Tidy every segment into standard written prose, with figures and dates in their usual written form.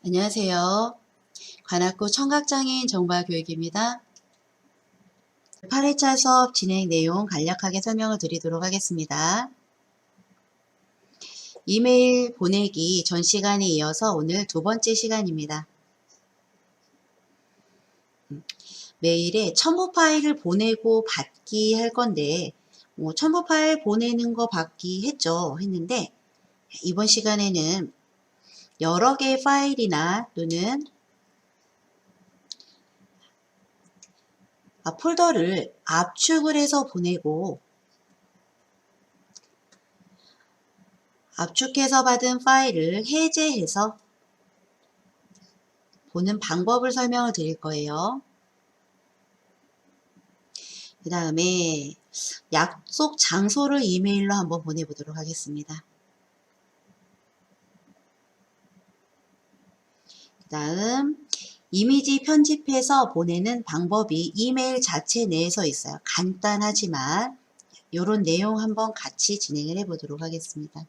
안녕하세요. 관악구 청각장애인 정보교육입니다. 8회차 수업 진행 내용 간략하게 설명을 드리도록 하겠습니다. 이메일 보내기 전 시간에 이어서 오늘 두 번째 시간입니다. 메일에 첨부 파일을 보내고 받기 할 건데 첨부 파일 보내는 거 받기 했는데 이번 시간에는 여러 개의 파일이나 또는 폴더를 압축을 해서 보내고 압축해서 받은 파일을 해제해서 보는 방법을 설명을 드릴 거예요. 그 다음에 약속 장소를 이메일로 한번 보내보도록 하겠습니다. 그 다음 이미지 편집해서 보내는 방법이 이메일 자체 내에서 있어요. 간단하지만 이런 내용 한번 같이 진행을 해보도록 하겠습니다.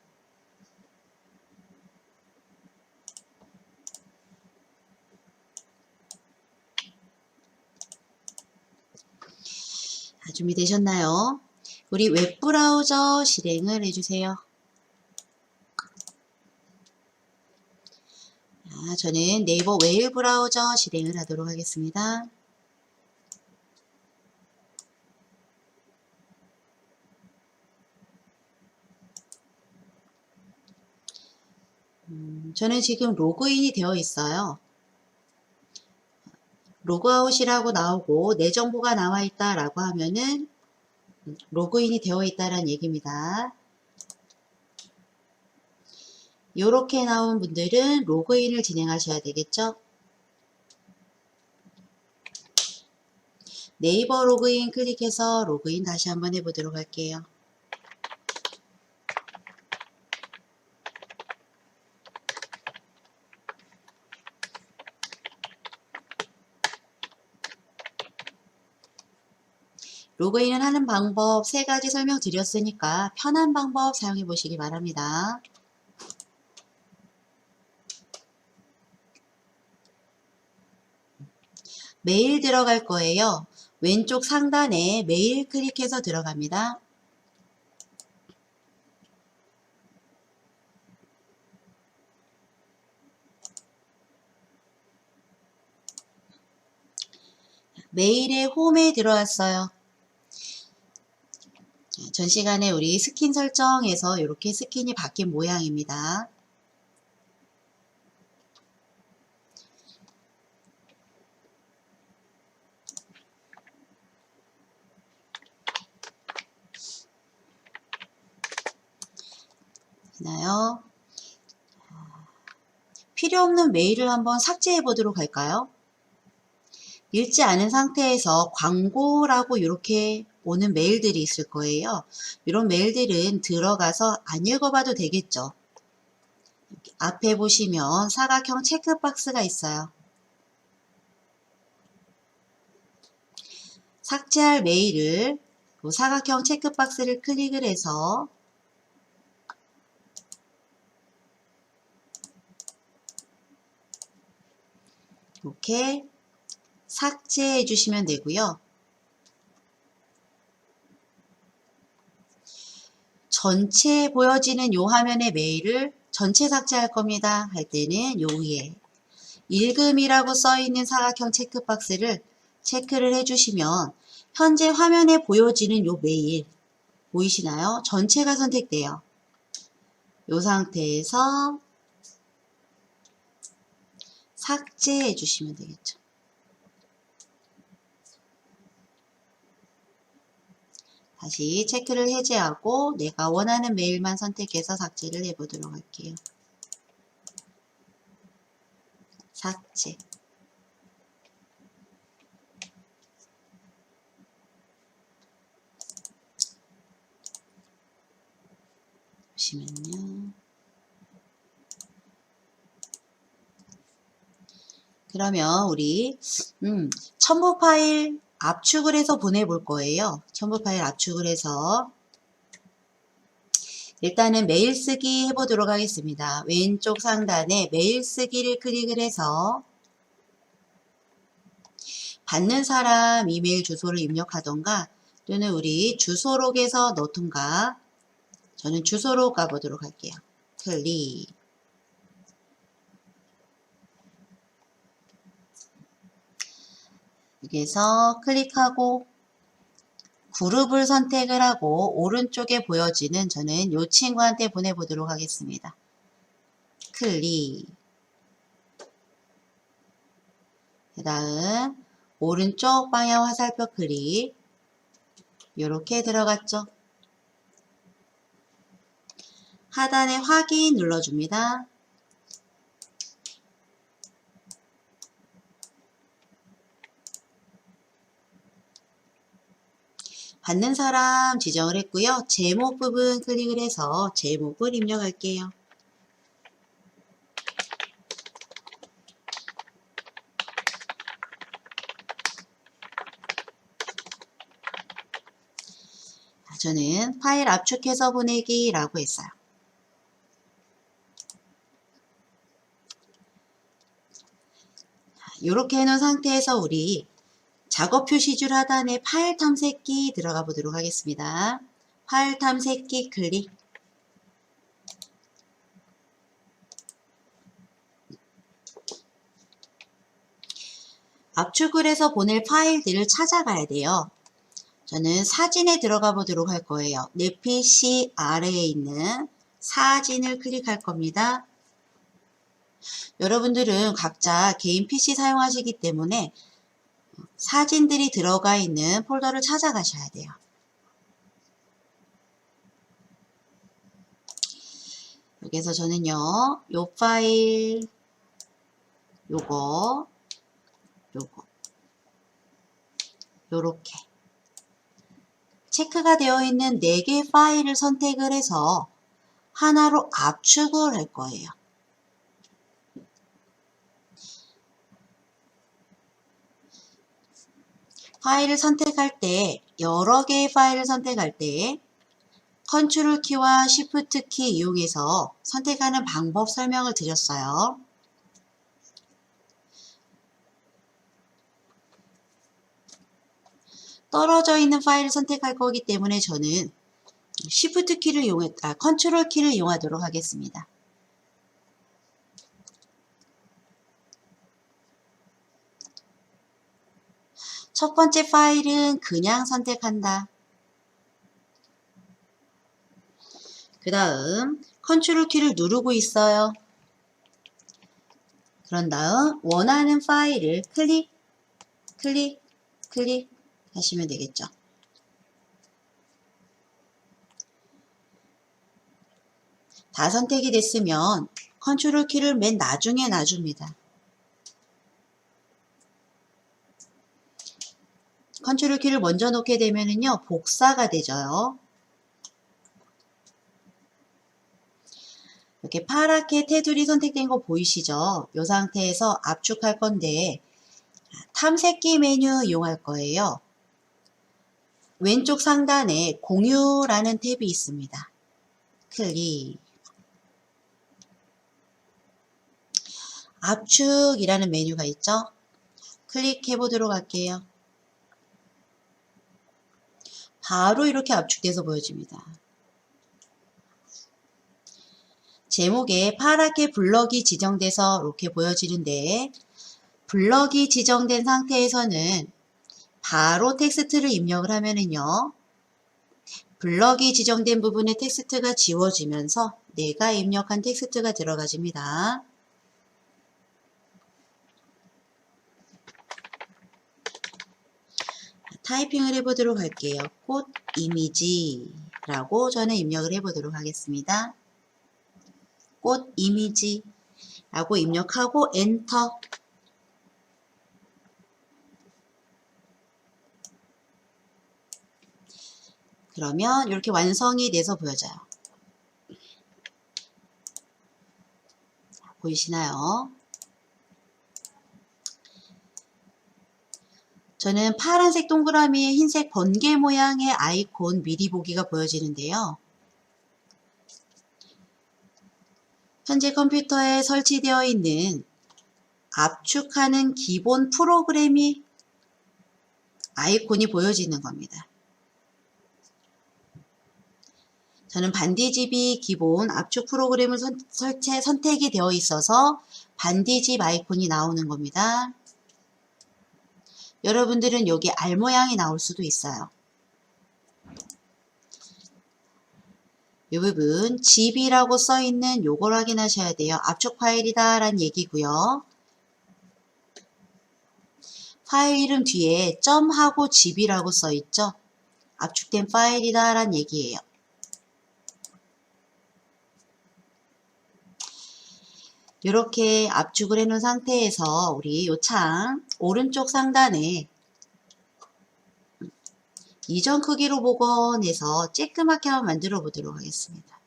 준비되셨나요? 우리 웹브라우저 실행을 해주세요. 저는 네이버 웨일 브라우저 실행을 하도록 하겠습니다. 저는 지금 로그인이 되어 있어요. 로그아웃이라고 나오고 내 정보가 나와 있다라고 하면은 로그인이 되어 있다라는 얘기입니다. 이렇게 나온 분들은 로그인을 진행하셔야 되겠죠? 네이버 로그인 클릭해서 로그인 다시 한번 해보도록 할게요. 로그인을 하는 방법 3가지 설명드렸으니까 편한 방법 사용해 보시기 바랍니다. 메일 들어갈 거예요. 왼쪽 상단에 메일 클릭해서 들어갑니다. 메일의 홈에 들어왔어요. 전 시간에 우리 스킨 설정에서 이렇게 스킨이 바뀐 모양입니다. 되나요? 필요 없는 메일을 한번 삭제해 보도록 할까요? 읽지 않은 상태에서 광고라고 이렇게 오는 메일들이 있을 거예요. 이런 메일들은 들어가서 안 읽어봐도 되겠죠. 앞에 보시면 사각형 체크박스가 있어요. 삭제할 메일을 사각형 체크박스를 클릭을 해서 이렇게 삭제해 주시면 되고요. 전체 보여지는 요 화면의 메일을 전체 삭제할 겁니다 할 때는 요 위에 읽음이라고 써있는 사각형 체크박스를 체크를 해주시면 현재 화면에 보여지는 요 메일 보이시나요? 전체가 선택돼요. 요 상태에서 삭제해 주시면 되겠죠. 다시 체크를 해제하고 내가 원하는 메일만 선택해서 삭제를 해보도록 할게요. 삭제. 보시면요. 그러면 우리 첨부 파일 압축을 해서 보내볼 거예요. 첨부 파일 압축을 해서 일단은 메일 쓰기 해보도록 하겠습니다. 왼쪽 상단에 메일 쓰기를 클릭을 해서 받는 사람 이메일 주소를 입력하던가 또는 우리 주소록에서 넣던가 저는 주소록 가보도록 할게요. 클릭. 여기서 클릭하고 그룹을 선택을 하고 오른쪽에 보여지는 저는 이 친구한테 보내보도록 하겠습니다. 클릭. 그 다음 오른쪽 방향 화살표 클릭. 이렇게 들어갔죠. 하단에 확인 눌러줍니다. 받는 사람 지정을 했고요. 제목 부분 클릭을 해서 제목을 입력할게요. 저는 파일 압축해서 보내기라고 했어요. 이렇게 해놓은 상태에서 우리 작업 표시줄 하단에 파일 탐색기 들어가 보도록 하겠습니다. 파일 탐색기 클릭. 압축을 해서 보낼 파일들을 찾아가야 돼요. 저는 사진에 들어가 보도록 할 거예요. 내 PC 아래에 있는 사진을 클릭할 겁니다. 여러분들은 각자 개인 PC 사용하시기 때문에 사진들이 들어가 있는 폴더를 찾아가셔야 돼요. 여기서 저는요, 요 파일, 요거, 요렇게 체크가 되어 있는 4개 파일을 선택을 해서 하나로 압축을 할 거예요. 파일을 선택할 때, 여러 개의 파일을 선택할 때 컨트롤 키와 쉬프트 키 이용해서 선택하는 방법 설명을 드렸어요. 떨어져 있는 파일을 선택할 거기 때문에 저는 쉬프트 키를 컨트롤 키를 이용하도록 하겠습니다. 첫 번째 파일은 그냥 선택한다. 그 다음 컨트롤 키를 누르고 있어요. 그런 다음 원하는 파일을 클릭 하시면 되겠죠. 다 선택이 됐으면 컨트롤 키를 맨 나중에 놔줍니다. 컨트롤 키를 먼저 놓게 되면은요, 복사가 되죠. 이렇게 파랗게 테두리 선택된 거 보이시죠? 이 상태에서 압축할 건데 탐색기 메뉴 이용할 거예요. 왼쪽 상단에 공유라는 탭이 있습니다. 클릭. 압축이라는 메뉴가 있죠? 클릭해 보도록 할게요. 바로 이렇게 압축돼서 보여집니다. 제목에 파랗게 블럭이 지정돼서 이렇게 보여지는데 블럭이 지정된 상태에서는 바로 텍스트를 입력을 하면은요. 블럭이 지정된 부분의 텍스트가 지워지면서 내가 입력한 텍스트가 들어가집니다. 타이핑을 해보도록 할게요. 꽃 이미지라고 저는 입력을 해보도록 하겠습니다. 꽃 이미지라고 입력하고 엔터. 그러면 이렇게 완성이 돼서 보여져요. 보이시나요? 저는 파란색 동그라미에 흰색 번개 모양의 아이콘 미리 보기가 보여지는데요. 현재 컴퓨터에 설치되어 있는 압축하는 기본 프로그램이 아이콘이 보여지는 겁니다. 저는 반디집이 기본 압축 프로그램을 선택이 되어 있어서 반디집 아이콘이 나오는 겁니다. 여러분들은 여기 알 모양이 나올 수도 있어요. 이 부분 집이라고 써있는 요걸 확인하셔야 돼요. 압축 파일이다 라는 얘기고요. 파일 이름 뒤에 점하고 집이라고 써있죠. 압축된 파일이다 라는 얘기예요. 이렇게 압축을 해놓은 상태에서 우리 요 창 오른쪽 상단에 이전 크기로 복원해서 쬐끄맣게 한번 만들어 보도록 하겠습니다.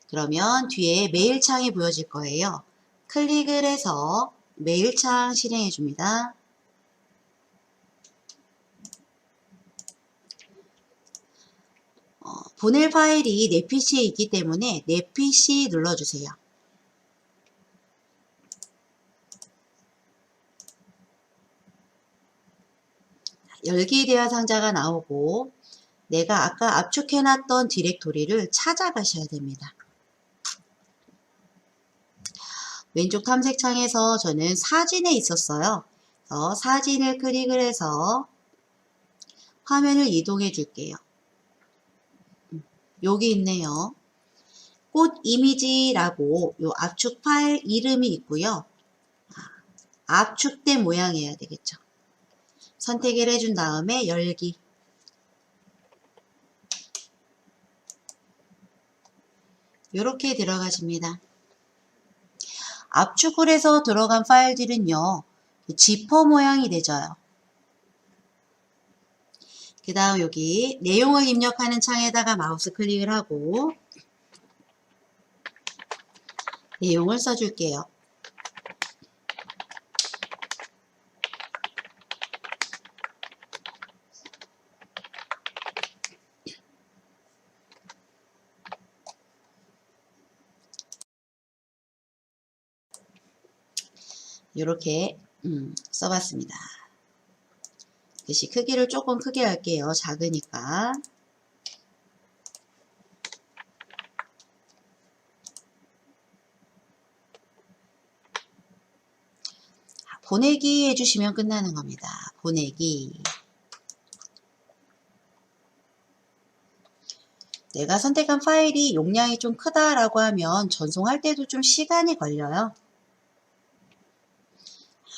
그러면 뒤에 메일 창이 보여질 거예요. 클릭을 해서 메일 창 실행해 줍니다. 보낼 파일이 내 PC에 있기 때문에 내 PC 눌러주세요. 열기 대화 상자가 나오고 내가 아까 압축해놨던 디렉토리를 찾아가셔야 됩니다. 왼쪽 탐색창에서 저는 사진에 있었어요. 사진을 클릭을 해서 화면을 이동해 줄게요. 여기 있네요. 꽃 이미지라고 요 압축 파일 이름이 있고요. 압축된 모양이어야 되겠죠. 선택을 해준 다음에 열기. 이렇게 들어가집니다. 압축을 해서 들어간 파일들은요. 지퍼 모양이 되져요. 그 다음 여기 내용을 입력하는 창에다가 마우스 클릭을 하고 내용을 써줄게요. 이렇게 써봤습니다. 글씨 크기를 조금 크게 할게요. 작으니까. 보내기 해주시면 끝나는 겁니다. 보내기. 내가 선택한 파일이 용량이 좀 크다라고 하면 전송할 때도 좀 시간이 걸려요.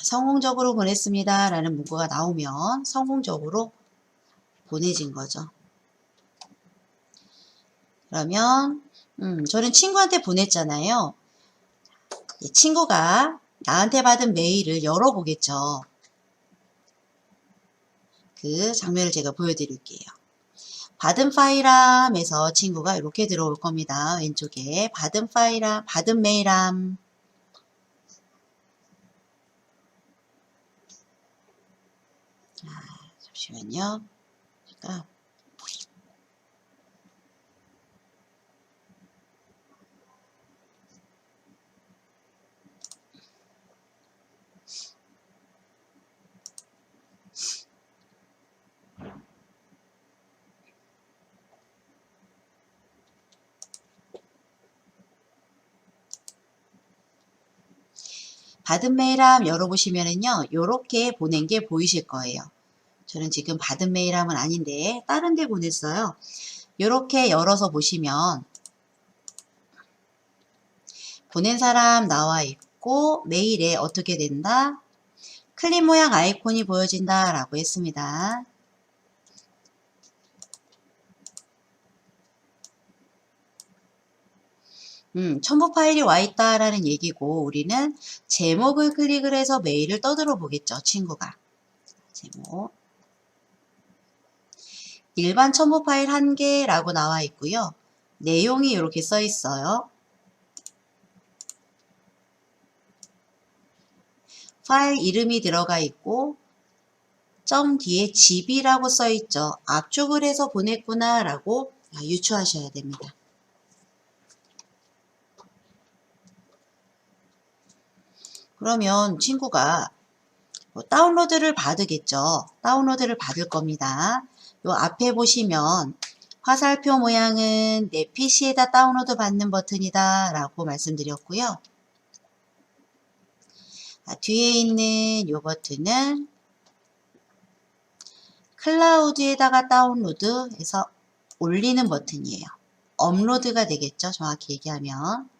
성공적으로 보냈습니다 라는 문구가 나오면 성공적으로 보내진 거죠. 그러면 저는 친구한테 보냈잖아요. 친구가 나한테 받은 메일을 열어보겠죠. 그 장면을 제가 보여드릴게요. 받은 파일함에서 친구가 이렇게 들어올 겁니다. 왼쪽에 받은 파일함, 받은 메일함. 잠시만요. 제가 받은 메일함 열어보시면은요, 요렇게 보낸 게 보이실 거예요. 저는 지금 받은 메일함은 아닌데 다른 데 보냈어요. 요렇게 열어서 보시면 보낸 사람 나와 있고 메일에 어떻게 된다? 클립 모양 아이콘이 보여진다 라고 했습니다. 첨부 파일이 와 있다라는 얘기고 우리는 제목을 클릭을 해서 메일을 떠들어 보겠죠. 친구가. 제목. 일반 첨부 파일 1개라고 나와 있고요. 내용이 이렇게 써 있어요. 파일 이름이 들어가 있고 점 뒤에 집이라고 써 있죠. 압축을 해서 보냈구나 라고 유추하셔야 됩니다. 그러면 친구가 다운로드를 받으겠죠. 다운로드를 받을 겁니다. 요 앞에 보시면 화살표 모양은 내 PC에다 다운로드 받는 버튼이다 라고 말씀드렸고요. 뒤에 있는 요 버튼은 클라우드에다가 다운로드해서 올리는 버튼이에요. 업로드가 되겠죠. 정확히 얘기하면.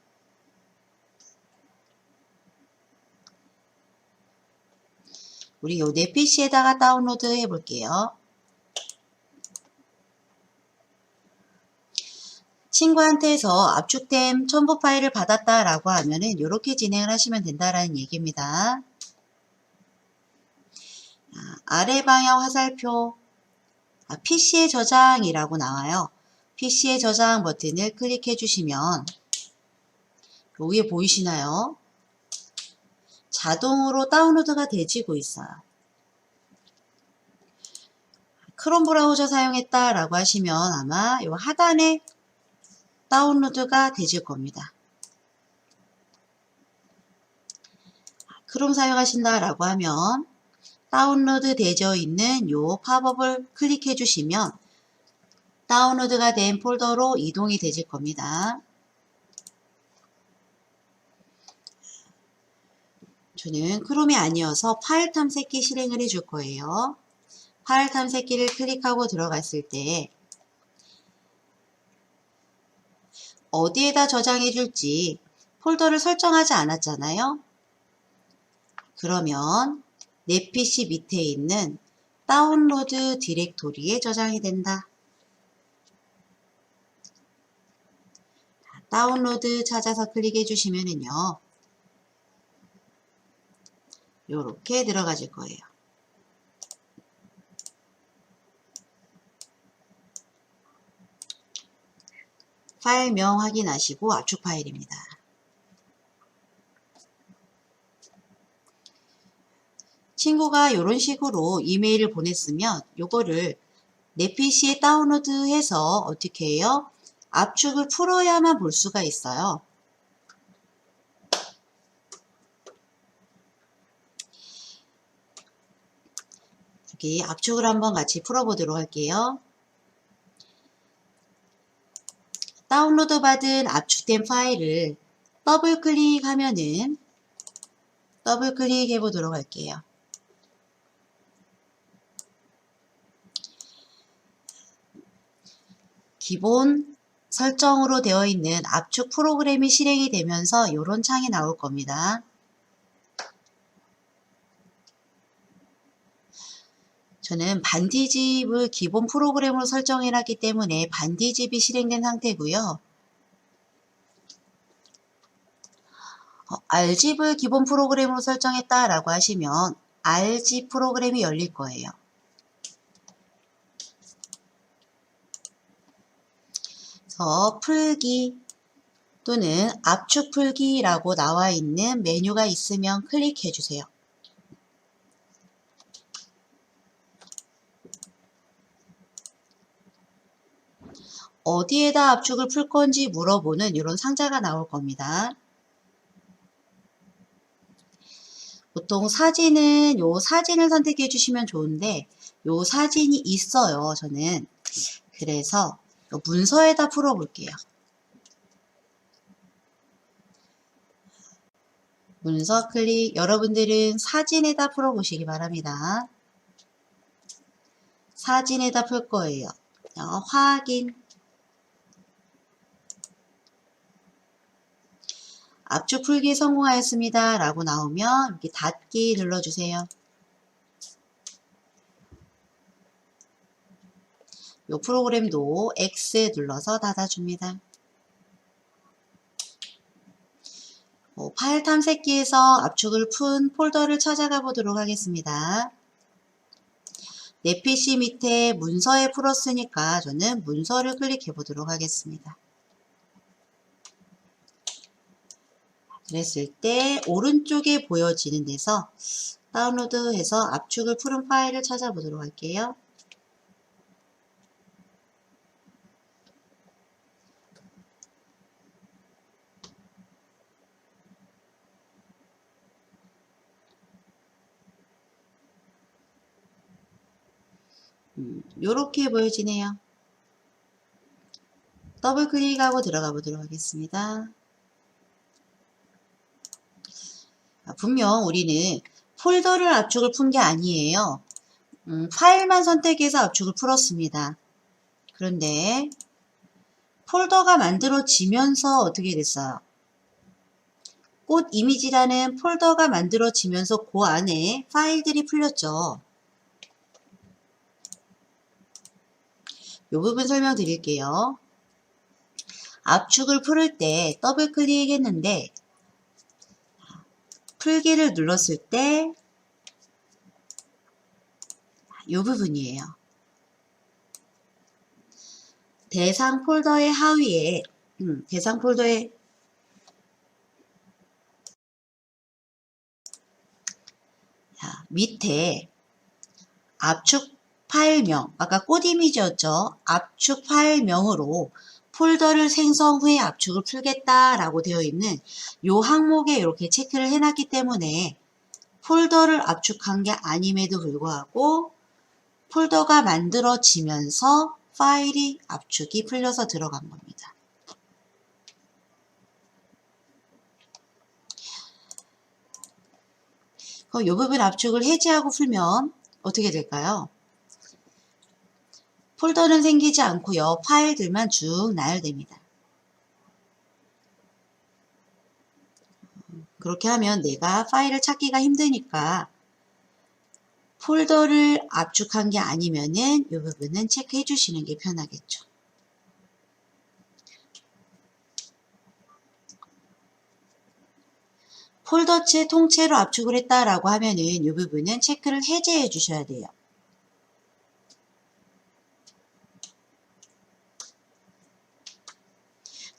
우리 요 내 PC에다가 다운로드 해볼게요. 친구한테서 압축된 첨부 파일을 받았다라고 하면은 이렇게 진행을 하시면 된다라는 얘기입니다. 아래 방향 화살표 PC의 저장이라고 나와요. PC의 저장 버튼을 클릭해 주시면 위에 보이시나요? 자동으로 다운로드가 되지고 있어요. 크롬 브라우저 사용했다라고 하시면 아마 이 하단에 다운로드가 되질 겁니다. 크롬 사용하신다라고 하면 다운로드 되어 있는 요 팝업을 클릭해 주시면 다운로드가 된 폴더로 이동이 되질 겁니다. 저는 크롬이 아니어서 파일 탐색기 실행을 해줄 거예요. 파일 탐색기를 클릭하고 들어갔을 때 어디에다 저장해 줄지 폴더를 설정하지 않았잖아요. 그러면 내 PC 밑에 있는 다운로드 디렉토리에 저장이 된다. 다운로드 찾아서 클릭해 주시면은요. 요렇게 들어가질 거예요. 파일명 확인하시고 압축 파일입니다. 친구가 이런 식으로 이메일을 보냈으면 요거를 내 PC에 다운로드해서 어떻게 해요? 압축을 풀어야만 볼 수가 있어요. 여기 압축을 한번 같이 풀어보도록 할게요. 다운로드 받은 압축된 파일을 더블 클릭하면은 더블 클릭해 보도록 할게요. 기본 설정으로 되어 있는 압축 프로그램이 실행이 되면서 이런 창이 나올 겁니다. 저는 반디집을 기본 프로그램으로 설정해 놨기 때문에 반디집이 실행된 상태고요. R집을 기본 프로그램으로 설정했다라고 하시면 R집 프로그램이 열릴 거예요. 그래서 풀기 또는 압축 풀기라고 나와 있는 메뉴가 있으면 클릭해 주세요. 어디에다 압축을 풀 건지 물어보는 이런 상자가 나올 겁니다. 보통 사진은 요 사진을 선택해 주시면 좋은데 요 사진이 있어요. 저는 그래서 요 문서에다 풀어 볼게요. 문서 클릭. 여러분들은 사진에다 풀어 보시기 바랍니다. 사진에다 풀 거예요. 확인. 압축 풀기 성공하였습니다 라고 나오면 이렇게 닫기 눌러주세요. 이 프로그램도 X 눌러서 닫아줍니다. 파일 탐색기에서 압축을 푼 폴더를 찾아가 보도록 하겠습니다. 내 PC 밑에 문서에 풀었으니까 저는 문서를 클릭해 보도록 하겠습니다. 그랬을 때 오른쪽에 보여지는 데서 다운로드해서 압축을 푸른 파일을 찾아보도록 할게요. 요렇게 보여지네요. 더블 클릭하고 들어가 보도록 하겠습니다. 분명 우리는 폴더를 압축을 푼 게 아니에요. 파일만 선택해서 압축을 풀었습니다. 그런데 폴더가 만들어지면서 어떻게 됐어요? 꽃 이미지라는 폴더가 만들어지면서 그 안에 파일들이 풀렸죠. 이 부분 설명드릴게요. 압축을 풀을 때 더블 클릭했는데 풀기를 눌렀을 때 이 부분이에요. 대상 폴더의 하위에 대상 폴더의 밑에 압축 파일명, 아까 꽃 이미지였죠. 압축 파일명으로 폴더를 생성 후에 압축을 풀겠다라고 되어 있는 이 항목에 이렇게 체크를 해놨기 때문에 폴더를 압축한 게 아님에도 불구하고 폴더가 만들어지면서 파일이 압축이 풀려서 들어간 겁니다. 그럼 이 부분 압축을 해제하고 풀면 어떻게 될까요? 폴더는 생기지 않고요. 파일들만 쭉 나열됩니다. 그렇게 하면 내가 파일을 찾기가 힘드니까 폴더를 압축한 게 아니면은 이 부분은 체크해 주시는 게 편하겠죠. 폴더체 통째로 압축을 했다라고 하면은 이 부분은 체크를 해제해 주셔야 돼요.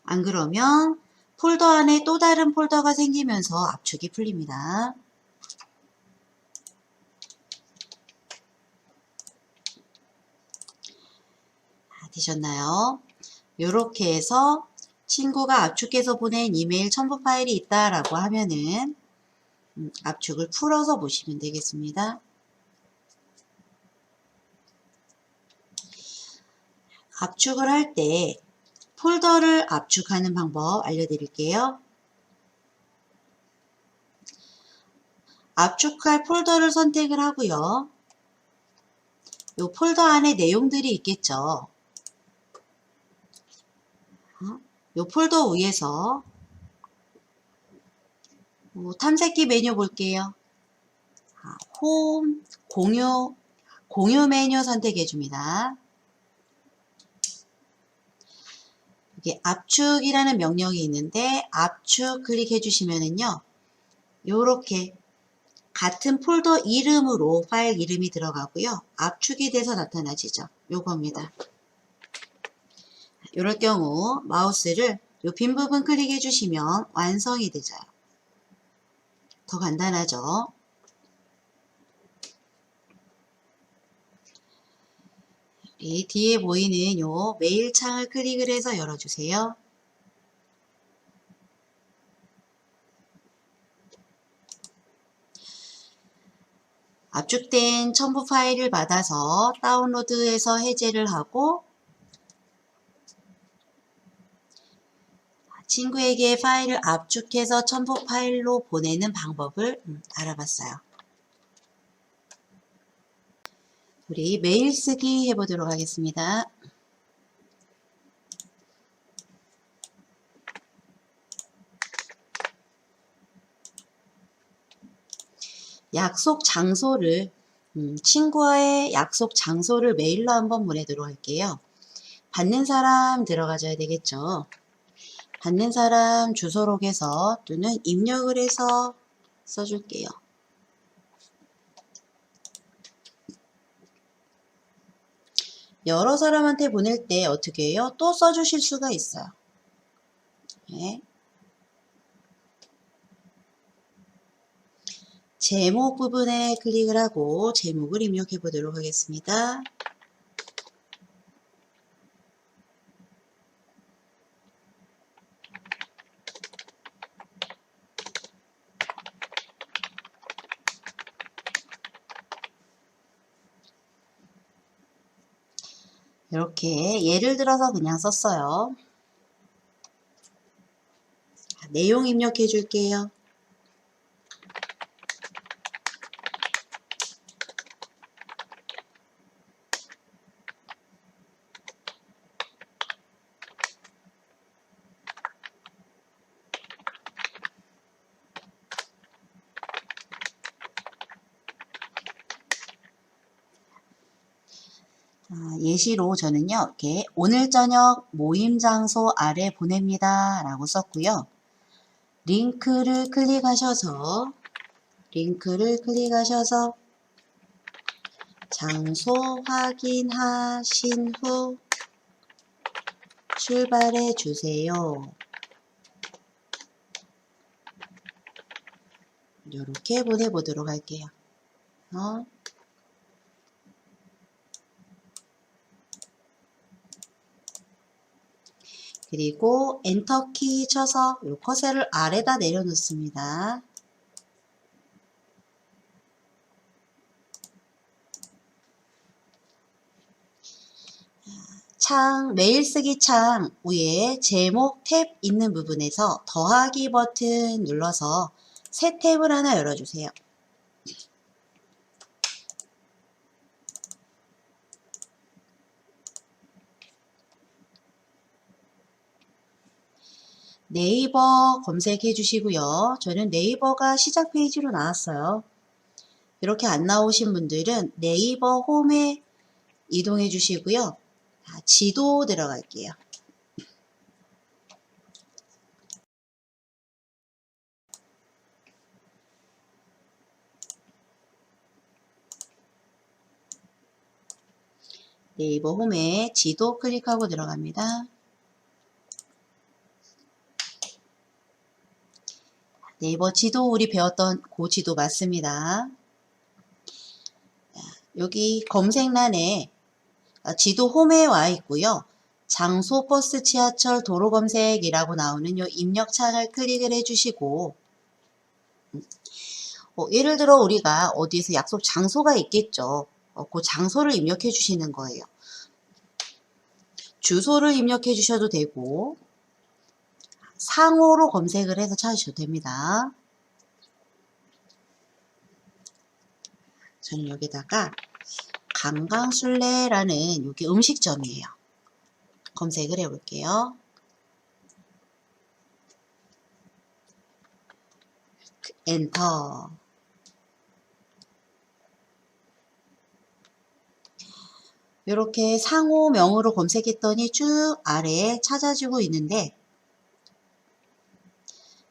안 그러면 폴더 안에 또 다른 폴더가 생기면서 압축이 풀립니다. 되셨나요? 이렇게 해서 친구가 압축해서 보낸 이메일 첨부 파일이 있다라고 하면은 압축을 풀어서 보시면 되겠습니다. 압축을 할 때 폴더를 압축하는 방법 알려드릴게요. 압축할 폴더를 선택을 하고요. 이 폴더 안에 내용들이 있겠죠. 이 폴더 위에서 탐색기 메뉴 볼게요. 홈, 공유 메뉴 선택해 줍니다. 이게 압축이라는 명령이 있는데 압축 클릭해 주시면은요. 요렇게 같은 폴더 이름으로 파일 이름이 들어가고요. 압축이 돼서 나타나지죠. 요겁니다. 이럴 경우 마우스를 요 빈 부분 클릭해 주시면 완성이 되죠. 더 간단하죠. 이 뒤에 보이는 요 메일 창을 클릭을 해서 열어주세요. 압축된 첨부 파일을 받아서 다운로드해서 해제를 하고 친구에게 파일을 압축해서 첨부 파일로 보내는 방법을 알아봤어요. 우리 메일 쓰기 해보도록 하겠습니다. 약속 장소를 친구와의 약속 장소를 메일로 한번 보내도록 할게요. 받는 사람 들어가줘야 되겠죠. 받는 사람 주소록에서 또는 입력을 해서 써줄게요. 여러 사람한테 보낼 때 어떻게 해요? 또 써주실 수가 있어요. 네. 제목 부분에 클릭을 하고 제목을 입력해 보도록 하겠습니다. 이렇게 예를 들어서 그냥 썼어요. 내용 입력해 줄게요. 예시로 저는요, 이렇게 오늘 저녁 모임 장소 아래 보냅니다 라고 썼고요. 링크를 클릭하셔서 장소 확인하신 후 출발해 주세요. 이렇게 보내보도록 할게요. 그리고 엔터키 쳐서 요 커서를 아래다 내려놓습니다. 메일 쓰기 창 위에 제목 탭 있는 부분에서 더하기 버튼 눌러서 새 탭을 하나 열어주세요. 네이버 검색해 주시고요. 저는 네이버가 시작 페이지로 나왔어요. 이렇게 안 나오신 분들은 네이버 홈에 이동해 주시고요. 지도 들어갈게요. 네이버 홈에 지도 클릭하고 들어갑니다. 네이버 지도 우리 배웠던 그 지도 맞습니다. 여기 검색란에 지도 홈에 와 있고요. 장소, 버스, 지하철, 도로 검색이라고 나오는 요 입력창을 클릭을 해주시고 예를 들어 우리가 어디에서 약속 장소가 있겠죠. 그 장소를 입력해 주시는 거예요. 주소를 입력해 주셔도 되고 상호로 검색을 해서 찾으셔도 됩니다. 저는 여기다가 강강술래라는 여기 음식점이에요. 검색을 해볼게요. 엔터. 이렇게 상호명으로 검색했더니 쭉 아래에 찾아지고 있는데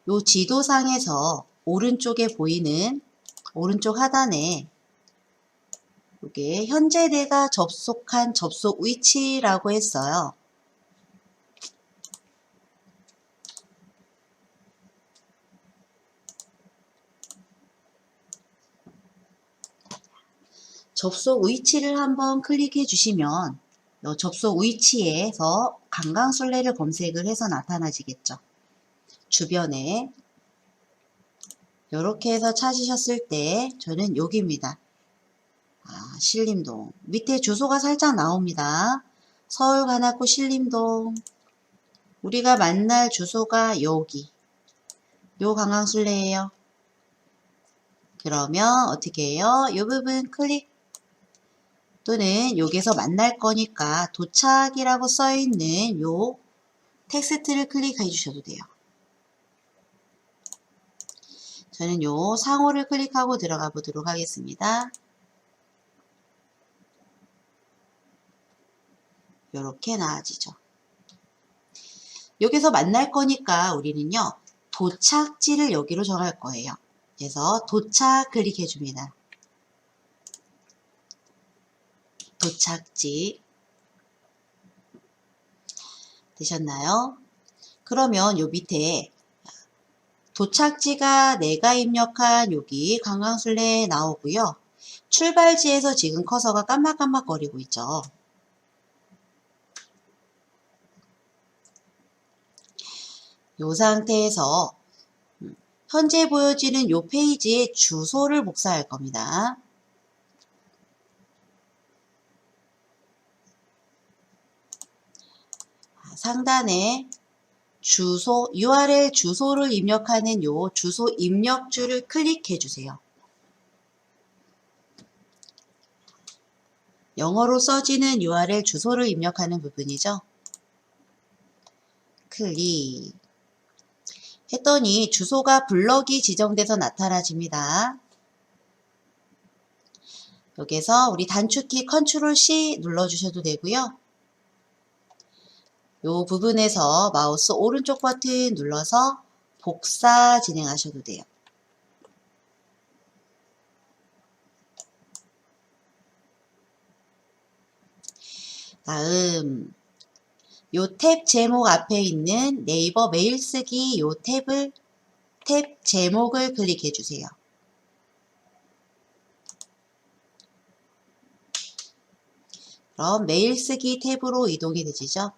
요 지도상에서 오른쪽에 보이는 오른쪽 하단에 이게 현재 내가 접속한 접속 위치라고 했어요. 접속 위치를 한번 클릭해 주시면 이 접속 위치에서 강강술래를 검색을 해서 나타나지겠죠. 주변에 이렇게 해서 찾으셨을 때 저는 여기입니다. 신림동 밑에 주소가 살짝 나옵니다. 서울 관악구 신림동 우리가 만날 주소가 여기 요 강강술래예요. 그러면 어떻게 해요? 이 부분 클릭 또는 여기서 만날 거니까 도착이라고 써있는 요 텍스트를 클릭해 주셔도 돼요. 저는 요 상호를 클릭하고 들어가 보도록 하겠습니다. 이렇게 나아지죠. 여기서 만날 거니까 우리는요. 도착지를 여기로 정할 거예요. 그래서 도착 클릭해 줍니다. 도착지 되셨나요? 그러면 요 밑에 도착지가 내가 입력한 여기 강강술래에 나오고요. 출발지에서 지금 커서가 깜빡깜빡거리고 있죠. 이 상태에서 현재 보여지는 이 페이지의 주소를 복사할 겁니다. 상단에 주소, URL 주소를 입력하는 요 주소 입력줄을 클릭해 주세요. 영어로 써지는 URL 주소를 입력하는 부분이죠. 클릭 했더니 주소가 블럭이 지정돼서 나타나집니다. 여기서 우리 단축키 컨트롤 C 눌러주셔도 되고요. 이 부분에서 마우스 오른쪽 버튼 눌러서 복사 진행하셔도 돼요. 다음 요 탭 제목 앞에 있는 네이버 메일 쓰기 요 탭 제목을 클릭해 주세요. 그럼 메일 쓰기 탭으로 이동이 되시죠.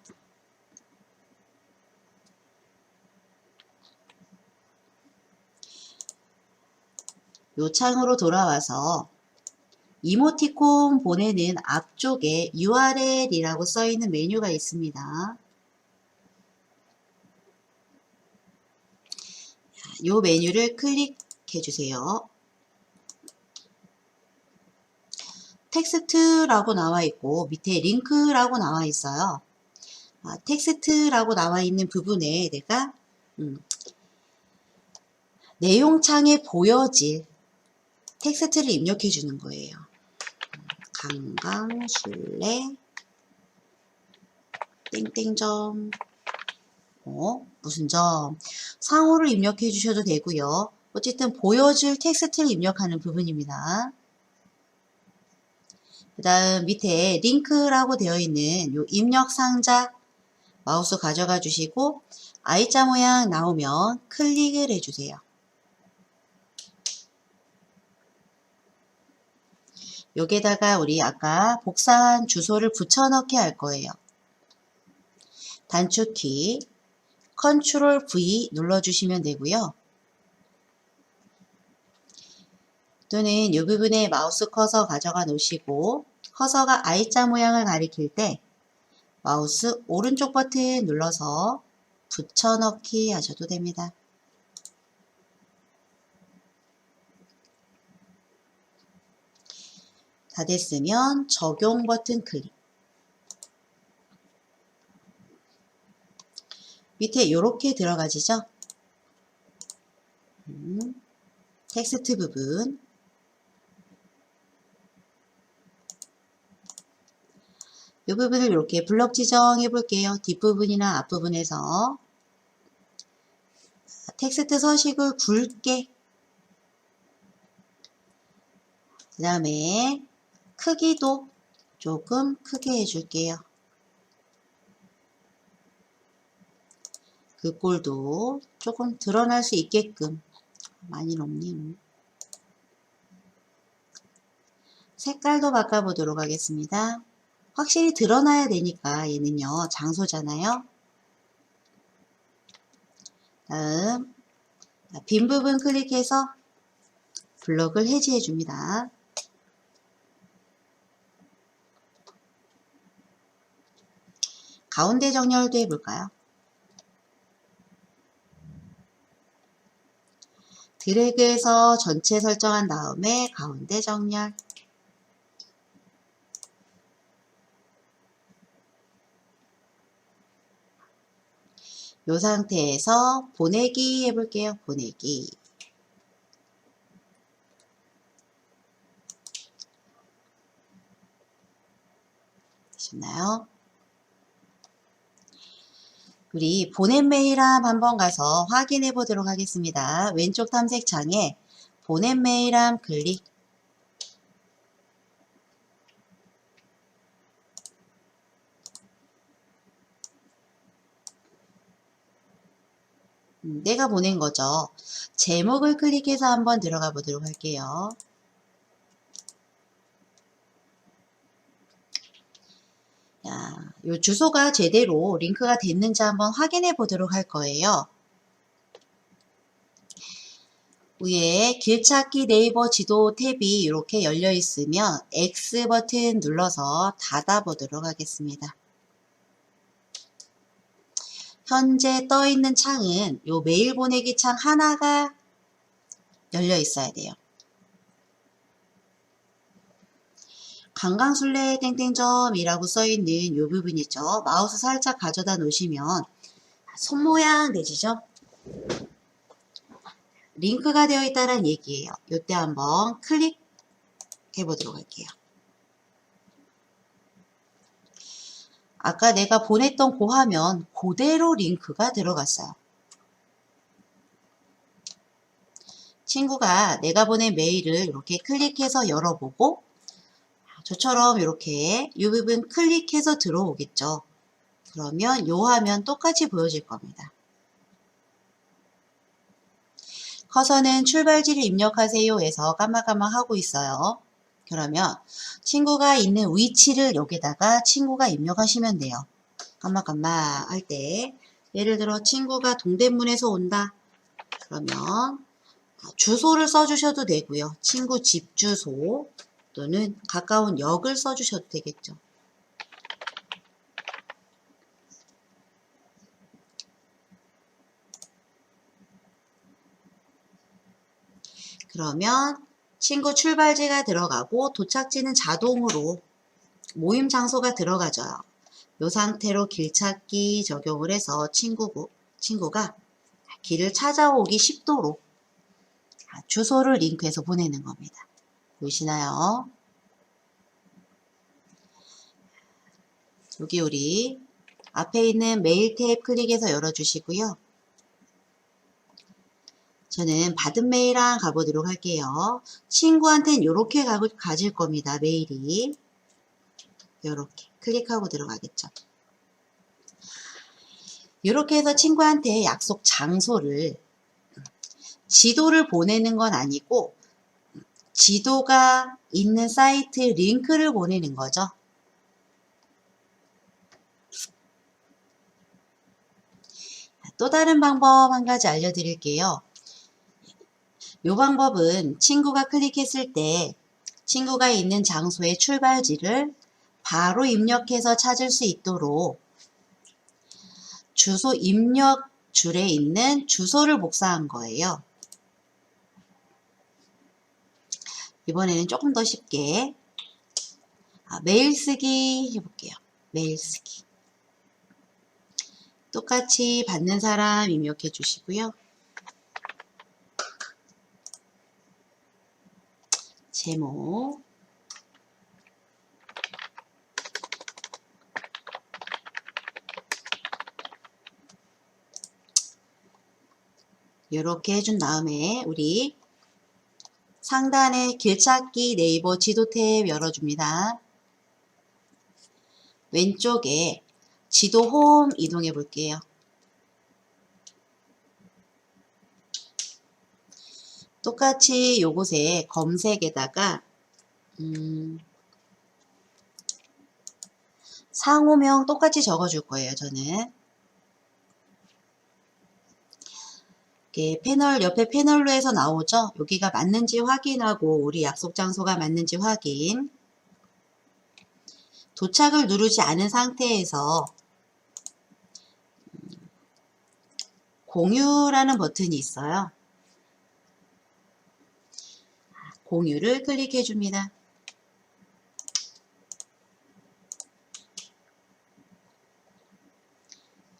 요 창으로 돌아와서 이모티콘 보내는 앞쪽에 URL이라고 써있는 메뉴가 있습니다. 이 메뉴를 클릭해 주세요. 텍스트라고 나와 있고 밑에 링크라고 나와 있어요. 텍스트라고 나와 있는 부분에 내가 내용창에 보여질 텍스트를 입력해 주는 거예요. 강강술래 땡땡점 무슨 점 상호를 입력해 주셔도 되고요. 어쨌든 보여줄 텍스트를 입력하는 부분입니다. 그 다음 밑에 링크라고 되어 있는 요 입력 상자 마우스 가져가 주시고 I자 모양 나오면 클릭을 해주세요. 여기에다가 우리 아까 복사한 주소를 붙여넣기 할 거예요. 단축키 컨트롤 V 눌러주시면 되고요. 또는 이 부분에 마우스 커서 가져가 놓으시고 커서가 I자 모양을 가리킬 때 마우스 오른쪽 버튼 눌러서 붙여넣기 하셔도 됩니다. 다 됐으면 적용 버튼 클릭. 밑에 이렇게 들어가지죠? 텍스트 부분. 이 부분을 이렇게 블럭 지정해 볼게요. 뒷부분이나 앞부분에서 텍스트 서식을 굵게 그 다음에 크기도 조금 크게 해줄게요. 그 꼴도 조금 드러날 수 있게끔 많이 높네요. 색깔도 바꿔보도록 하겠습니다. 확실히 드러나야 되니까 얘는요 장소잖아요. 다음 빈 부분 클릭해서 블럭을 해제해 줍니다. 가운데 정렬도 해볼까요? 드래그해서 전체 설정한 다음에 가운데 정렬. 이 상태에서 보내기 해볼게요. 보내기. 되셨나요? 우리 보낸 메일함 한번 가서 확인해 보도록 하겠습니다. 왼쪽 탐색창에 보낸 메일함 클릭. 내가 보낸 거죠. 제목을 클릭해서 한번 들어가 보도록 할게요. 이 주소가 제대로 링크가 됐는지 한번 확인해 보도록 할 거예요. 위에 길찾기 네이버 지도 탭이 이렇게 열려 있으면 X 버튼 눌러서 닫아 보도록 하겠습니다. 현재 떠 있는 창은 요 메일 보내기 창 하나가 열려 있어야 돼요. 강강술래 땡땡점이라고 써 있는 이 부분 있죠. 마우스 살짝 가져다 놓으시면 손 모양 되시죠? 링크가 되어 있다는 얘기예요. 이때 한번 클릭해 보도록 할게요. 아까 내가 보냈던 그 화면 그대로 링크가 들어갔어요. 친구가 내가 보낸 메일을 이렇게 클릭해서 열어보고 저처럼 이렇게 이 부분 클릭해서 들어오겠죠. 그러면 이 화면 똑같이 보여질 겁니다. 커서는 출발지를 입력하세요에서 깜빡깜빡 하고 있어요. 그러면 친구가 있는 위치를 여기다가 친구가 입력하시면 돼요. 깜빡깜빡 할 때 예를 들어 친구가 동대문에서 온다. 그러면 주소를 써주셔도 되고요. 친구 집 주소 또는 가까운 역을 써주셔도 되겠죠. 그러면 친구 출발지가 들어가고 도착지는 자동으로 모임 장소가 들어가져요. 이 상태로 길찾기 적용을 해서 친구가 길을 찾아오기 쉽도록 주소를 링크해서 보내는 겁니다. 보이시나요? 여기 우리 앞에 있는 메일 탭 클릭해서 열어주시고요. 저는 받은 메일랑 가보도록 할게요. 친구한테는 이렇게 가질 겁니다. 메일이 이렇게 클릭하고 들어가겠죠. 이렇게 해서 친구한테 약속 장소를 지도를 보내는 건 아니고 지도가 있는 사이트 링크를 보내는 거죠. 또 다른 방법 한 가지 알려드릴게요. 이 방법은 친구가 클릭했을 때 친구가 있는 장소의 출발지를 바로 입력해서 찾을 수 있도록 주소 입력 줄에 있는 주소를 복사한 거예요. 이번에는 조금 더 쉽게 메일 쓰기 해볼게요. 메일 쓰기. 똑같이 받는 사람 입력해 주시고요. 제목 이렇게 해준 다음에 우리 상단에 길찾기 네이버 지도 탭 열어줍니다. 왼쪽에 지도 홈 이동해 볼게요. 똑같이 요곳에 검색에다가 상호명 똑같이 적어줄 거예요. 저는 패널 옆에 패널로 해서 나오죠. 여기가 맞는지 확인하고 우리 약속 장소가 맞는지 확인. 도착을 누르지 않은 상태에서 공유라는 버튼이 있어요. 공유를 클릭해 줍니다.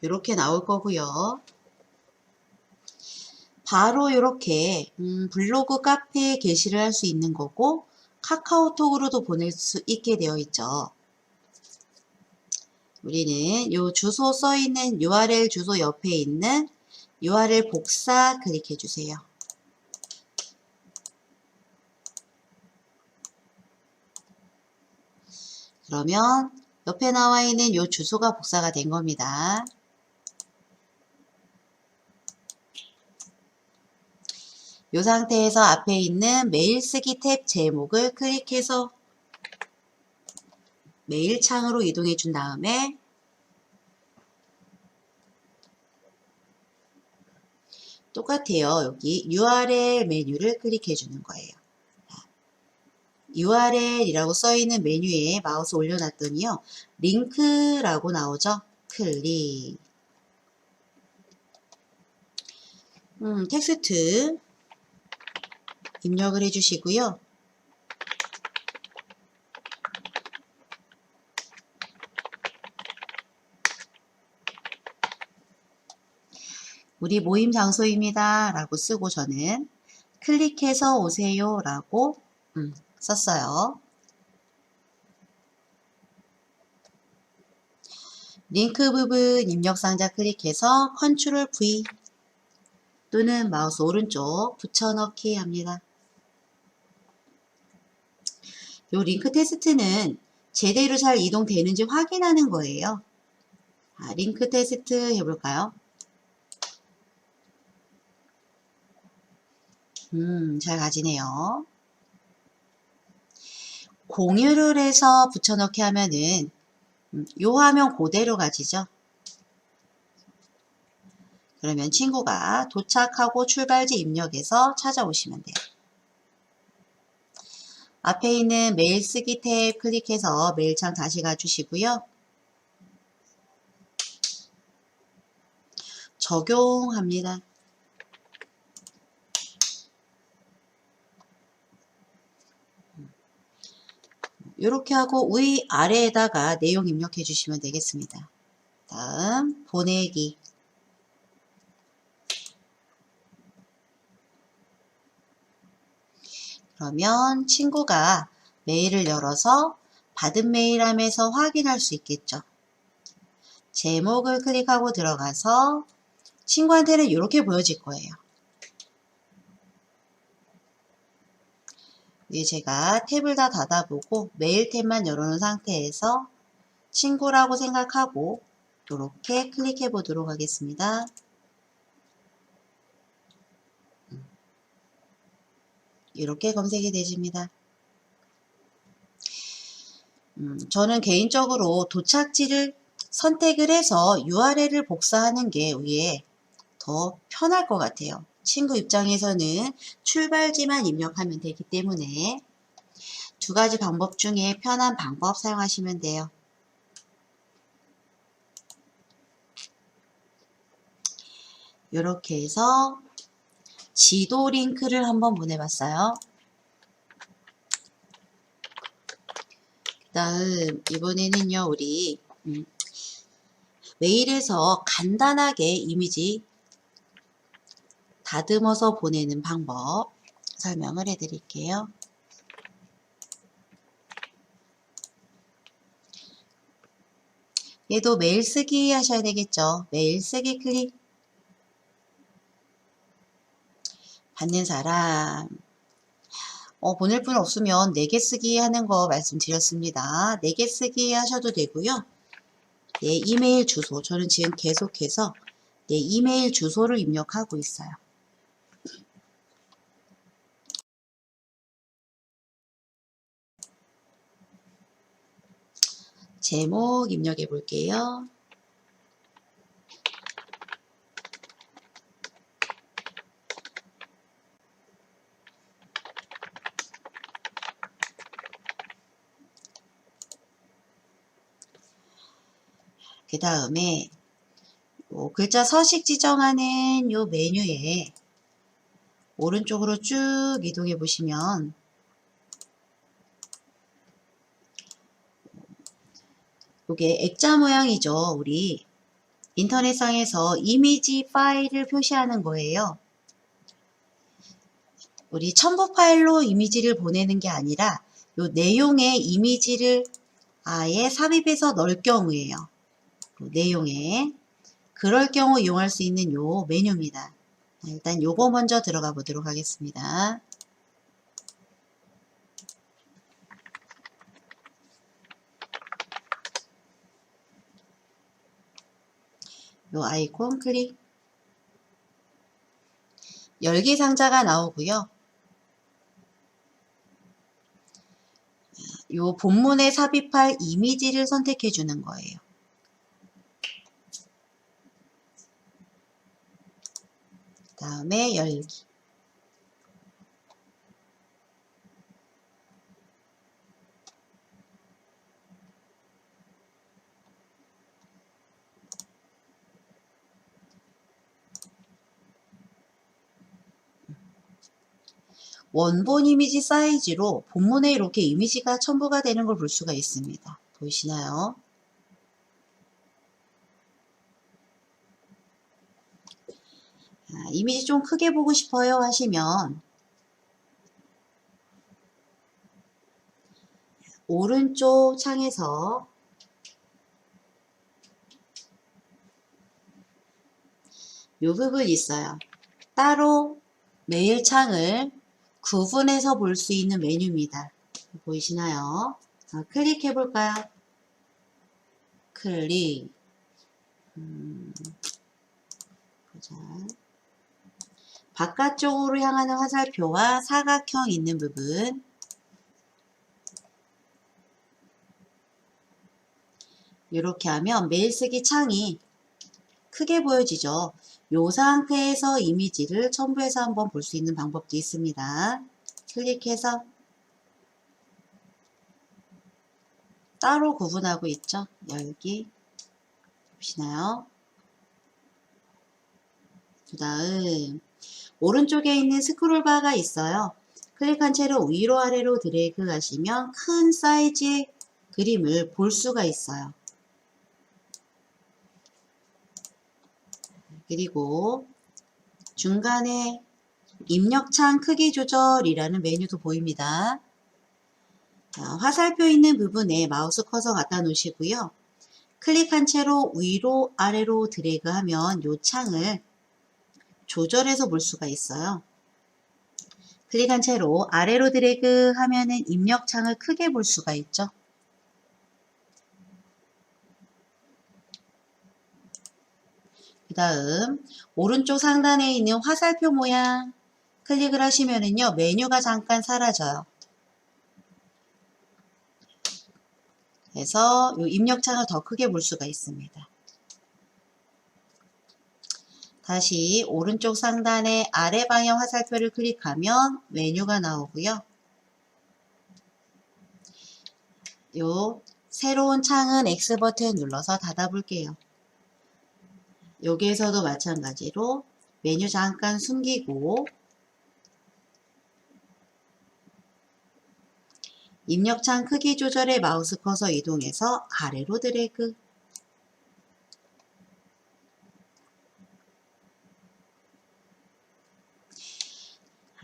이렇게 나올 거고요. 바로 이렇게 블로그 카페에 게시를 할 수 있는 거고 카카오톡으로도 보낼 수 있게 되어 있죠. 우리는 요 주소 써 있는 URL 주소 옆에 있는 URL 복사 클릭해 주세요. 그러면 옆에 나와 있는 요 주소가 복사가 된 겁니다. 이 상태에서 앞에 있는 메일 쓰기 탭 제목을 클릭해서 메일 창으로 이동해 준 다음에 똑같아요. 여기 URL 메뉴를 클릭해 주는 거예요. URL이라고 써 있는 메뉴에 마우스 올려놨더니요. 링크라고 나오죠. 클릭. 텍스트 입력을 해주시고요. 우리 모임 장소입니다 라고 쓰고 저는 클릭해서 오세요 라고 썼어요. 링크 부분 입력 상자 클릭해서 컨트롤 V 또는 마우스 오른쪽 붙여넣기 합니다. 요 링크 테스트는 제대로 잘 이동되는지 확인하는 거예요. 링크 테스트 해볼까요? 잘 가지네요. 공유를 해서 붙여넣기 하면은 요 화면 그대로 가지죠. 그러면 친구가 도착하고 출발지 입력해서 찾아오시면 돼요. 앞에 있는 메일 쓰기 탭 클릭해서 메일창 다시 가주시고요. 적용합니다. 이렇게 하고 위 아래에다가 내용 입력해 주시면 되겠습니다. 다음 보내기. 그러면 친구가 메일을 열어서 받은 메일함에서 확인할 수 있겠죠. 제목을 클릭하고 들어가서 친구한테는 이렇게 보여질 거예요. 위에 제가 탭을 다 닫아보고 메일 탭만 열어놓은 상태에서 친구라고 생각하고 이렇게 클릭해 보도록 하겠습니다. 이렇게 검색이 되십니다. 저는 개인적으로 도착지를 선택을 해서 URL을 복사하는 게 위에 더 편할 것 같아요. 친구 입장에서는 출발지만 입력하면 되기 때문에 두 가지 방법 중에 편한 방법 사용하시면 돼요. 이렇게 해서 지도 링크를 한번 보내봤어요. 그 다음 이번에는요 우리 메일에서 간단하게 이미지 다듬어서 보내는 방법 설명을 해드릴게요. 얘도 메일 쓰기 하셔야 되겠죠. 메일 쓰기 클릭. 받는 사람. 보낼 분 없으면 4개 쓰기 하는 거 말씀드렸습니다. 4개 쓰기 하셔도 되고요. 내 이메일 주소. 저는 지금 계속해서 내 이메일 주소를 입력하고 있어요. 제목 입력해 볼게요. 그 다음에 글자 서식 지정하는 요 메뉴에 오른쪽으로 쭉 이동해 보시면 이게 액자 모양이죠. 우리 인터넷상에서 이미지 파일을 표시하는 거예요. 우리 첨부 파일로 이미지를 보내는 게 아니라 요 내용의 이미지를 아예 삽입해서 넣을 경우에요. 내용에 그럴 경우 이용할 수 있는 요 메뉴입니다. 일단 요거 먼저 들어가 보도록 하겠습니다. 요 아이콘 클릭. 열기 상자가 나오고요. 요 본문에 삽입할 이미지를 선택해 주는 거예요. 그 다음에 열기. 원본 이미지 사이즈로 본문에 이렇게 이미지가 첨부가 되는 걸 볼 수가 있습니다. 보이시나요? 이미지 좀 크게 보고 싶어요 하시면 오른쪽 창에서 이 부분 있어요. 따로 메일 창을 구분해서 볼 수 있는 메뉴입니다. 보이시나요? 클릭해 볼까요? 클릭. 보자. 바깥쪽으로 향하는 화살표와 사각형 있는 부분. 이렇게 하면 메일 쓰기 창이 크게 보여지죠. 이 상태에서 이미지를 첨부해서 한번 볼 수 있는 방법도 있습니다. 클릭해서 따로 구분하고 있죠. 열기. 보시나요? 그 다음 오른쪽에 있는 스크롤바가 있어요. 클릭한 채로 위로 아래로 드래그 하시면 큰 사이즈의 그림을 볼 수가 있어요. 그리고 중간에 입력창 크기 조절이라는 메뉴도 보입니다. 자, 화살표 있는 부분에 마우스 커서 갖다 놓으시고요. 클릭한 채로 위로 아래로 드래그하면 이 창을 조절해서 볼 수가 있어요. 클릭한 채로 아래로 드래그 하면은 입력창을 크게 볼 수가 있죠. 그 다음 오른쪽 상단에 있는 화살표 모양 클릭을 하시면은요 메뉴가 잠깐 사라져요. 그래서 이 입력창을 더 크게 볼 수가 있습니다. 다시 오른쪽 상단의 아래 방향 화살표를 클릭하면 메뉴가 나오고요. 요 새로운 창은 X 버튼 눌러서 닫아 볼게요. 여기에서도 마찬가지로 메뉴 잠깐 숨기고 입력창 크기 조절에 마우스 커서 이동해서 아래로 드래그.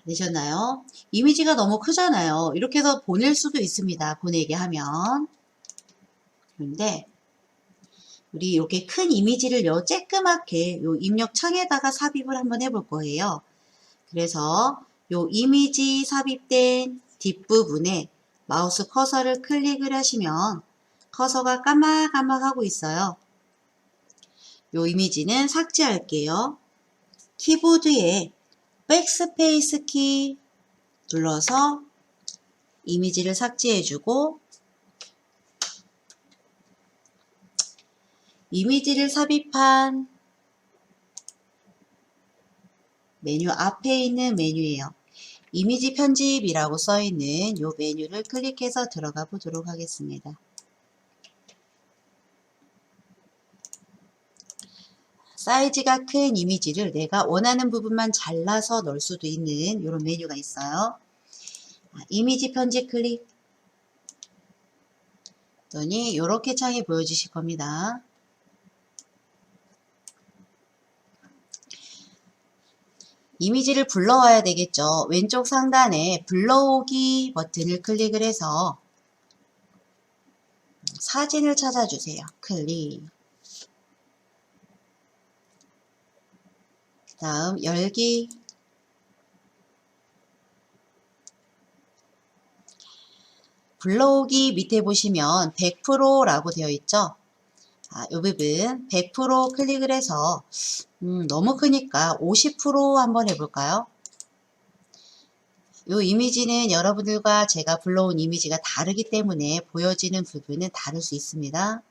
되셨나요? 이미지가 너무 크잖아요. 이렇게 해서 보낼 수도 있습니다. 보내게 하면. 그런데 우리 이렇게 큰 이미지를 쬐끄맣게 요 입력창에다가 삽입을 한번 해볼 거예요. 그래서 요 이미지 삽입된 뒷부분에 마우스 커서를 클릭을 하시면 커서가 깜빡깜빡하고 있어요. 요 이미지는 삭제할게요. 키보드에 백스페이스 키 눌러서 이미지를 삭제해주고 이미지를 삽입한 메뉴 앞에 있는 메뉴예요. 이미지 편집이라고 써있는 이 메뉴를 클릭해서 들어가 보도록 하겠습니다. 사이즈가 큰 이미지를 내가 원하는 부분만 잘라서 넣을 수도 있는 이런 메뉴가 있어요. 이미지 편집 클릭 했더니 이렇게 창이 보여지실 겁니다. 이미지를 불러와야 되겠죠. 왼쪽 상단에 불러오기 버튼을 클릭을 해서 사진을 찾아주세요. 클릭. 그 다음 열기. 불러오기 밑에 보시면 100%라고 되어 있죠. 이 부분 100% 클릭을 해서 너무 크니까 50% 한번 해볼까요? 이 이미지는 여러분들과 제가 불러온 이미지가 다르기 때문에 보여지는 부분은 다를 수 있습니다.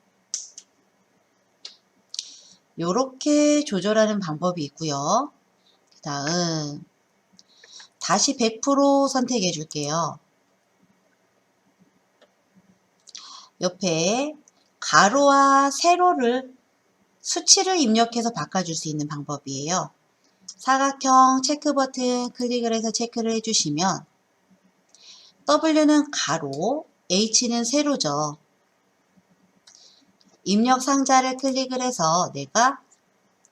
이렇게 조절하는 방법이 있고요. 그 다음 다시 100% 선택해 줄게요. 옆에 가로와 세로를 수치를 입력해서 바꿔줄 수 있는 방법이에요. 사각형 체크 버튼 클릭을 해서 체크를 해주시면 W는 가로, H는 세로죠. 입력 상자를 클릭을 해서 내가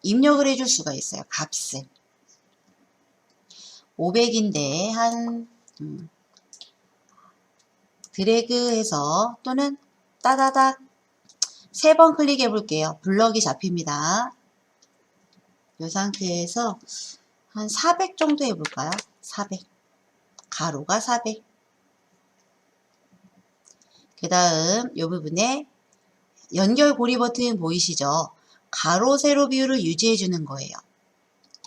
입력을 해줄 수가 있어요. 값을. 500인데 한 드래그해서 또는 따다닥 3번 클릭해 볼게요. 블럭이 잡힙니다. 이 상태에서 한 400 정도 해볼까요? 400. 가로가 400. 그 다음 이 부분에 연결 고리 버튼 보이시죠? 가로 세로 비율을 유지해 주는 거예요.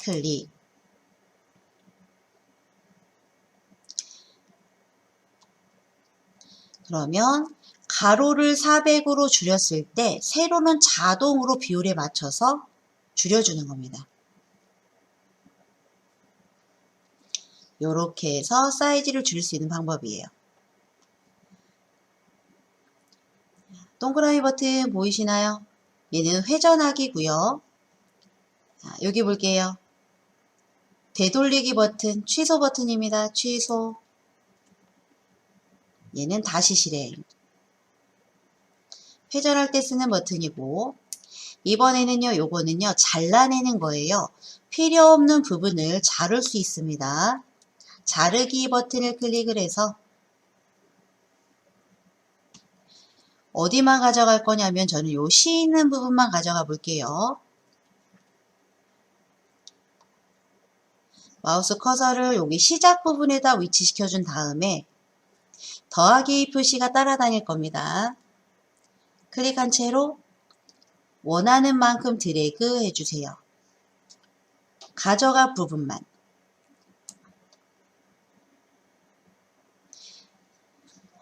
클릭. 그러면 가로를 400으로 줄였을 때 세로는 자동으로 비율에 맞춰서 줄여주는 겁니다. 이렇게 해서 사이즈를 줄일 수 있는 방법이에요. 동그라미 버튼 보이시나요? 얘는 회전하기고요. 자, 여기 볼게요. 되돌리기 버튼, 취소 버튼입니다. 취소. 얘는 다시 실행. 회전할 때 쓰는 버튼이고, 이번에는요, 요거는요, 잘라내는 거예요. 필요 없는 부분을 자를 수 있습니다. 자르기 버튼을 클릭을 해서 어디만 가져갈 거냐면 저는 요 시 있는 부분만 가져가 볼게요. 마우스 커서를 여기 시작 부분에다 위치시켜 준 다음에 더하기 표시가 따라다닐 겁니다. 클릭한 채로 원하는 만큼 드래그 해주세요. 가져갈 부분만.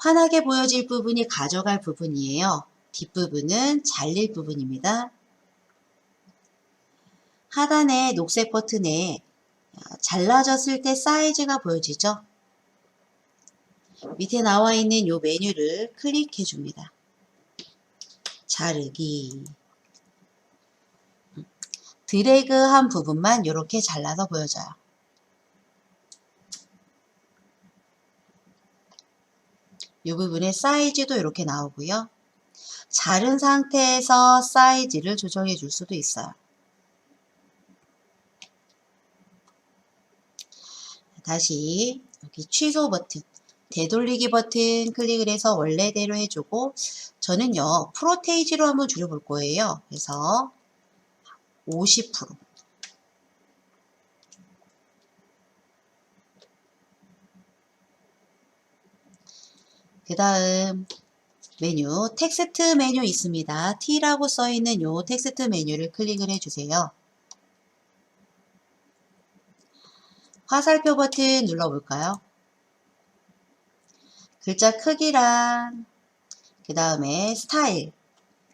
환하게 보여질 부분이 가져갈 부분이에요. 뒷부분은 잘릴 부분입니다. 하단의 녹색 버튼에 잘라졌을 때 사이즈가 보여지죠? 밑에 나와 있는 이 메뉴를 클릭해 줍니다. 자르기. 드래그한 부분만 이렇게 잘라서 보여져요. 이 부분의 사이즈도 이렇게 나오고요. 자른 상태에서 사이즈를 조정해 줄 수도 있어요. 다시 여기 취소 버튼, 되돌리기 버튼 클릭을 해서 원래대로 해주고, 저는요 프로테이지로 한번 줄여볼 거예요. 그래서 50%. 그 다음 메뉴, 텍스트 메뉴 있습니다. T라고 써있는 요 텍스트 메뉴를 클릭을 해주세요. 화살표 버튼 눌러볼까요? 글자 크기랑 그 다음에 스타일,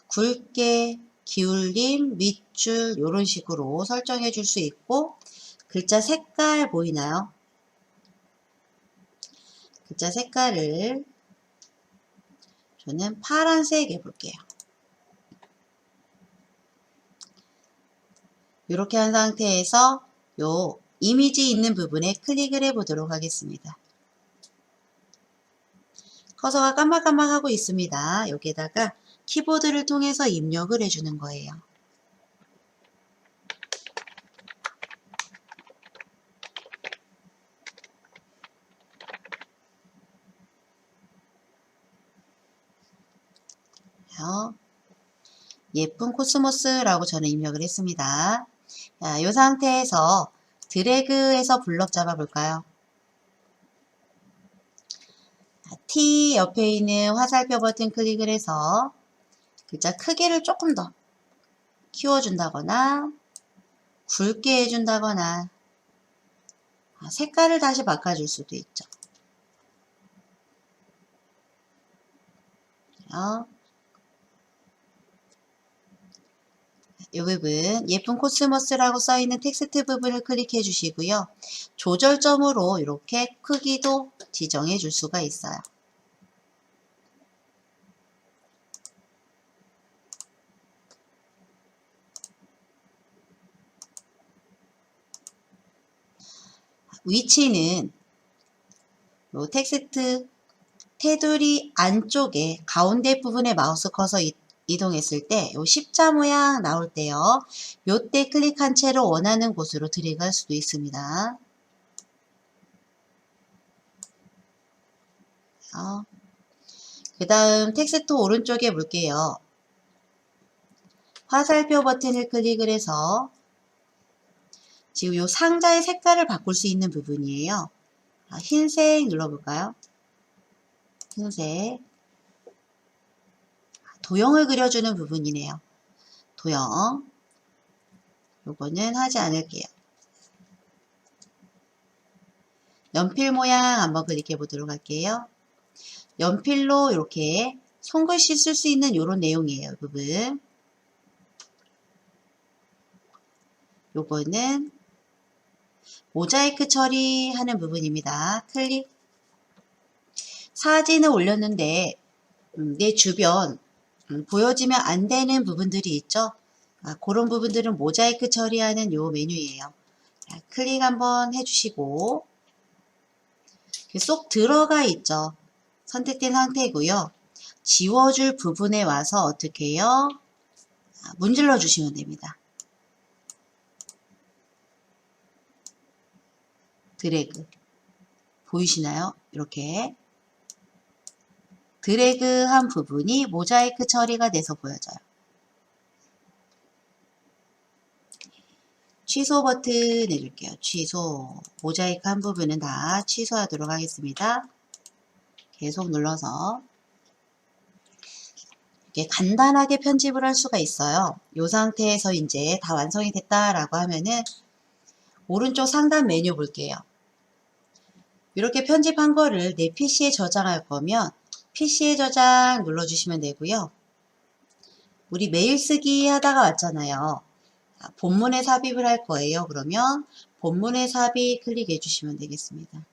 굵게, 기울림, 밑줄 이런 식으로 설정해 줄 수 있고, 글자 색깔 보이나요? 글자 색깔을 저는 파란색 해볼게요. 이렇게 한 상태에서 요 이미지 있는 부분에 클릭을 해보도록 하겠습니다. 커서가 깜빡깜빡하고 있습니다. 여기에다가 키보드를 통해서 입력을 해주는 거예요. 예쁜 코스모스라고 저는 입력을 했습니다. 자, 이 상태에서 드래그해서 블럭 잡아볼까요? T 옆에 있는 화살표 버튼 클릭을 해서 글자 크기를 조금 더 키워준다거나 굵게 해준다거나 색깔을 다시 바꿔줄 수도 있죠. 이 부분 예쁜 코스모스라고 써있는 텍스트 부분을 클릭해 주시고요. 조절점으로 이렇게 크기도 지정해 줄 수가 있어요. 위치는 이 텍스트 테두리 안쪽에 가운데 부분에 마우스 커서 이동했을 때 요 십자 모양 나올 때요. 요때 클릭한 채로 원하는 곳으로 드래그할 수도 있습니다. 그 다음 텍스트 오른쪽에 볼게요. 화살표 버튼을 클릭을 해서 지금 요 상자의 색깔을 바꿀 수 있는 부분이에요. 흰색 눌러볼까요? 흰색. 도형을 그려주는 부분이네요. 도형. 요거는 하지 않을게요. 연필 모양 한번 클릭해 보도록 할게요. 연필로 이렇게 손글씨 쓸 수 있는 요런 내용이에요. 이 부분. 요거는 모자이크 처리하는 부분입니다. 클릭. 사진을 올렸는데 내 주변 보여지면 안 되는 부분들이 있죠. 그런 부분들은 모자이크 처리하는 요 메뉴예요. 클릭 한번 해주시고 쏙 들어가 있죠. 선택된 상태고요. 지워줄 부분에 와서 어떻게 해요? 문질러 주시면 됩니다. 드래그 보이시나요? 이렇게 드래그한 부분이 모자이크 처리가 돼서 보여져요. 취소 버튼 내줄게요. 취소. 모자이크 한 부분은 다 취소하도록 하겠습니다. 계속 눌러서 이렇게 간단하게 편집을 할 수가 있어요. 이 상태에서 이제 다 완성이 됐다라고 하면은 오른쪽 상단 메뉴 볼게요. 이렇게 편집한 거를 내 PC에 저장할 거면 PC에 저장 눌러주시면 되고요. 우리 메일 쓰기 하다가 왔잖아요. 본문에 삽입을 할 거예요. 그러면 본문에 삽입 클릭해 주시면 되겠습니다.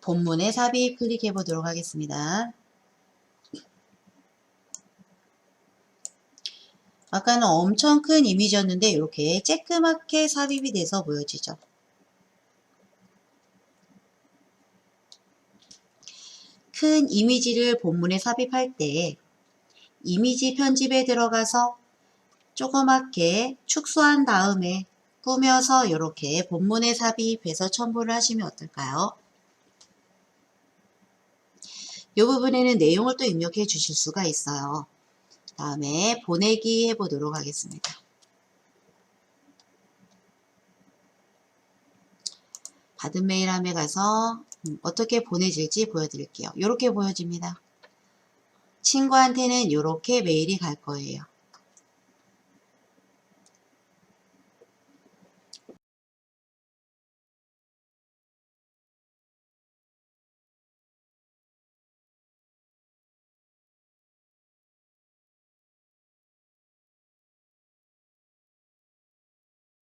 본문에 삽입 클릭해 보도록 하겠습니다. 아까는 엄청 큰 이미지였는데 이렇게 쬐끄맣게 삽입이 돼서 보여지죠. 큰 이미지를 본문에 삽입할 때 이미지 편집에 들어가서 조그맣게 축소한 다음에 꾸며서 이렇게 본문에 삽입해서 첨부를 하시면 어떨까요? 이 부분에는 내용을 또 입력해 주실 수가 있어요. 다음에 보내기 해보도록 하겠습니다. 받은 메일함에 가서 어떻게 보내질지 보여드릴게요. 이렇게 보여집니다. 친구한테는 이렇게 메일이 갈 거예요.